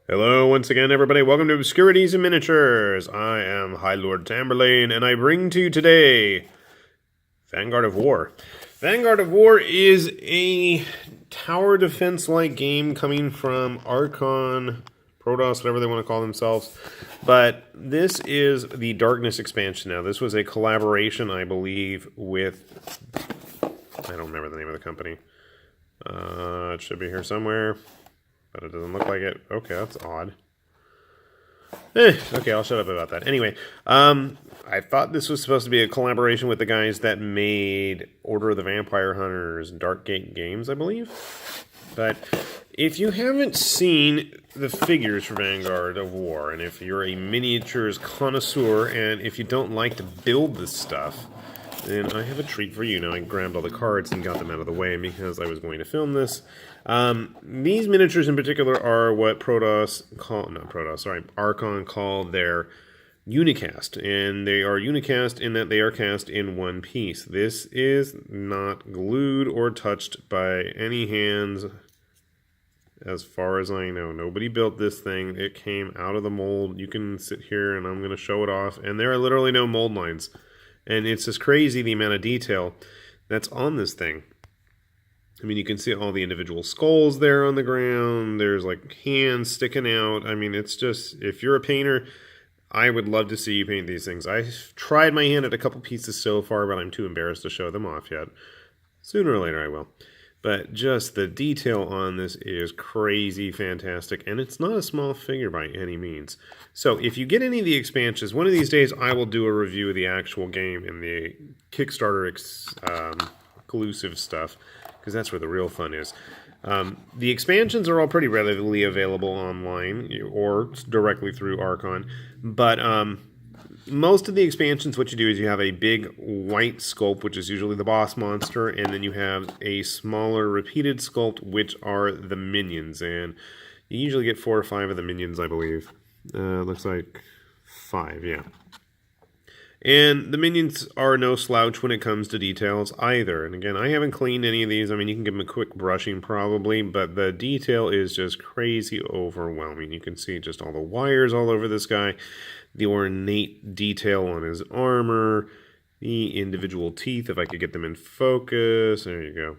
Hello once again, everybody. Welcome to Obscurities and Miniatures. I am High Lord Tamberlane, and I bring to you today Vanguard of War. Vanguard of War is a tower defense-like game coming from Archon, Protoss, whatever they want to call themselves. But this is the Darkness expansion now. This was a collaboration, I believe, with... I don't remember the name of the company. It should be here somewhere. But it doesn't look like it. Okay, that's odd. Okay, I'll shut up about that. Anyway, I thought this was supposed to be a collaboration with the guys that made Order of the Vampire Hunters, Darkgate Games, I believe. But if you haven't seen the figures for Vanguard of War, and if you're a miniatures connoisseur, and if you don't like to build this stuff, then I have a treat for you. Now, I grabbed all the cards and got them out of the way because I was going to film this. These miniatures in particular are what Archon call their unicast. And they are unicast in that they are cast in one piece. This is not glued or touched by any hands, as far as I know. Nobody built this thing. It came out of the mold. You can sit here and I'm going to show it off. And there are literally no mold lines. And it's just crazy the amount of detail that's on this thing. I mean, you can see all the individual skulls there on the ground. There's like hands sticking out. I mean, it's just, if you're a painter, I would love to see you paint these things. I've tried my hand at a couple pieces so far, but I'm too embarrassed to show them off yet. Sooner or later I will. But just the detail on this is crazy fantastic, and it's not a small figure by any means. So if you get any of the expansions, one of these days I will do a review of the actual game and the Kickstarter exclusive stuff, because that's where the real fun is. The expansions are all pretty readily available online or directly through Archon, but most of the expansions, what you do is you have a big white sculpt, which is usually the boss monster, and then you have a smaller repeated sculpt, which are the minions, and you usually get 4 or 5 of the minions, I believe. Looks like 5, yeah. And the minions are no slouch when it comes to details either. And again, I haven't cleaned any of these. I mean, you can give them a quick brushing probably, but the detail is just crazy overwhelming. You can see just all the wires all over this guy, the ornate detail on his armor, the individual teeth, if I could get them in focus. There you go.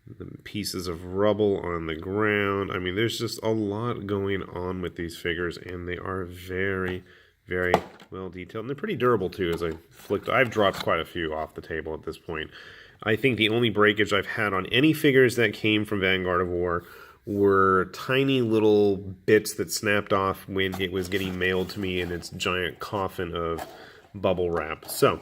The pieces of rubble on the ground. I mean, there's just a lot going on with these figures, and they are very, very well detailed. And they're pretty durable, too, as I flicked. I've dropped quite a few off the table at this point. I think the only breakage I've had on any figures that came from Vanguard of War were tiny little bits that snapped off when it was getting mailed to me in its giant coffin of bubble wrap. So,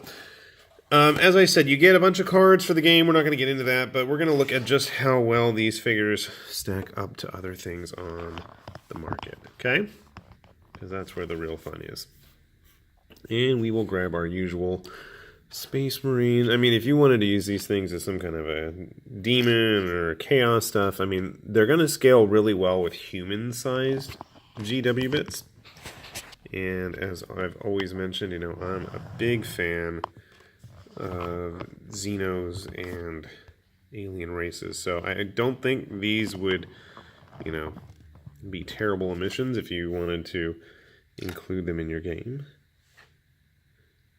as I said, you get a bunch of cards for the game. We're not going to get into that, but we're going to look at just how well these figures stack up to other things on the market, okay? Because that's where the real fun is. And we will grab our usual Space Marine. I mean, if you wanted to use these things as some kind of a demon or chaos stuff, I mean, they're going to scale really well with human-sized GW bits. And as I've always mentioned, you know, I'm a big fan of Xenos and alien races. So I don't think these would, you know, be terrible omissions if you wanted to include them in your game.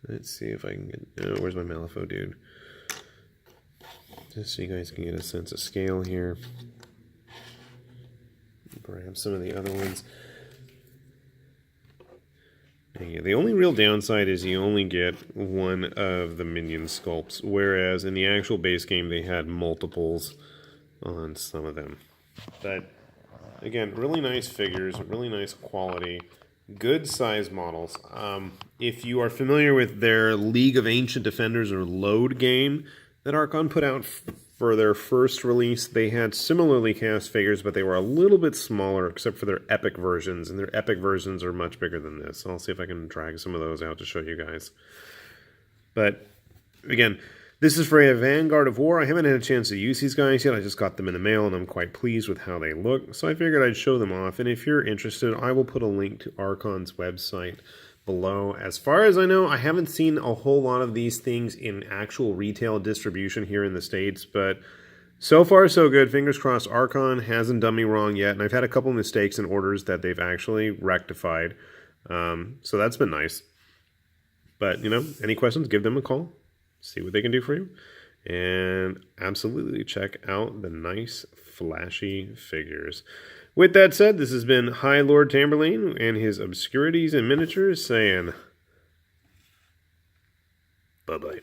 Let's see if I can get... Oh, where's my Malifaux dude? Just so you guys can get a sense of scale here. Grab some of the other ones. Yeah, the only real downside is you only get one of the minion sculpts, whereas in the actual base game they had multiples on some of them. But again, really nice figures, really nice quality. Good size models. If you are familiar with their League of Ancient Defenders or Load game that Archon put out for their first release, they had similarly cast figures, but they were a little bit smaller except for their epic versions, and their epic versions are much bigger than this. I'll see if I can drag some of those out to show you guys. But again, this is for a Vanguard of War. I haven't had a chance to use these guys yet. I just got them in the mail, and I'm quite pleased with how they look. So I figured I'd show them off. And if you're interested, I will put a link to Archon's website below. As far as I know, I haven't seen a whole lot of these things in actual retail distribution here in the States, but So far, so good. Fingers crossed. Archon hasn't done me wrong yet, and I've had a couple mistakes in orders that they've actually rectified. So that's been nice. But, you know, any questions, give them a call. See what they can do for you. And absolutely check out the nice, flashy figures. With that said, this has been High Lord Tamberlane and his Obscurities and Miniatures saying bye-bye.